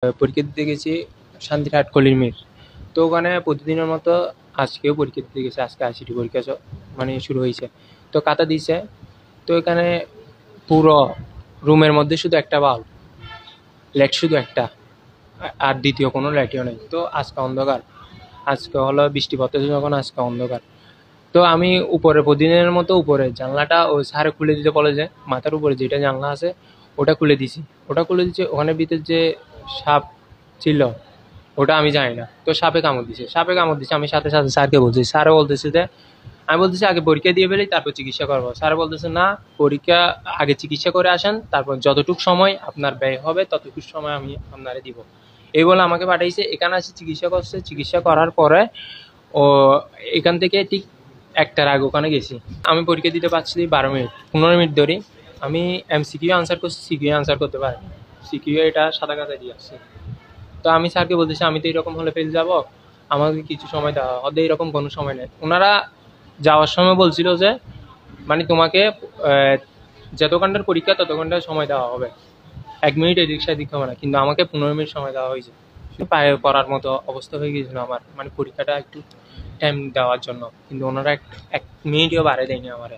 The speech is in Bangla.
পরীক্ষা দিতে গেছি শান্তিরহাট কলির মিল। তো ওখানে প্রতিদিনের মতো আজকেও পরীক্ষা দিতে গেছি। আজকে ৮০টি পরীক্ষা মানে শুরু হয়েছে। তো খাতা দিছে। তো এখানে পুরো রুমের মধ্যে শুধু একটা বাল্ব, লাইট শুধু একটা, আর দ্বিতীয় কোনো লাইটও নেই। তো আজকে অন্ধকার, আজকে হলো বৃষ্টি পড়তেছে যখন, আজকে অন্ধকার। তো আমি উপরে প্রতিদিনের মতো উপরে জানলাটা ওই স্যারে খুলে দিতে বলে, যে মাথার উপরে যেটা জানলা আছে ওটা খুলে দিছি। ওখানে ভিতরে যে সাপ ছিল ওটা আমি জানি না। তো সাপে কামড় দিছে, আমি সাথে সাথে স্যারকে বলছি। স্যারও বলতেছে যে, আমি বলতেছি আগে পরীক্ষা দিয়ে ফেলি তারপর চিকিৎসা করবো। স্যার বলতেছে না, পরীক্ষা আগে চিকিৎসা করে আসেন, তারপর যতটুকু সময় আপনার ব্যয় হবে ততটুকু সময় আমি আপনারে দিব। এই বলে আমাকে পাঠাইছে। এখানে আসে চিকিৎসা করছে। চিকিৎসা করার পরে ও এখান থেকে ঠিক ১টার আগে ওখানে গেছি। আমি পরীক্ষা দিতে পারছি ১২ মিনিট, ১৫ মিনিট ধরে। আমি এমসিকিউ আনসার করছি, সিকিউ আনসার করতে পারি। সিকিউ এটা সাদা কাগজে দিয়ে আসছি। তো আমি স্যারকে বলতেছি, আমি তো এরকম হলে ফেল যাব, আমাকে কিছু সময় দেওয়া হবে। এরকম কোনো সময় নেই। ওনারা যাওয়ার সময় বলছিল যে মানে তোমাকে যত ঘন্টার পরীক্ষা তত ঘন্টার সময় দেওয়া হবে, ১ মিনিট এদিক সেদিক হবে না। কিন্তু আমাকে ১৫ মিনিট সময় দেওয়া হয়েছে। পায়ে পড়ার মতো অবস্থা হয়ে গিয়েছিল আমার, মানে পরীক্ষাটা একটু টাইম দেওয়ার জন্য। কিন্তু ওনারা ১ মিনিটও বাড়ে দেয়নি আমার।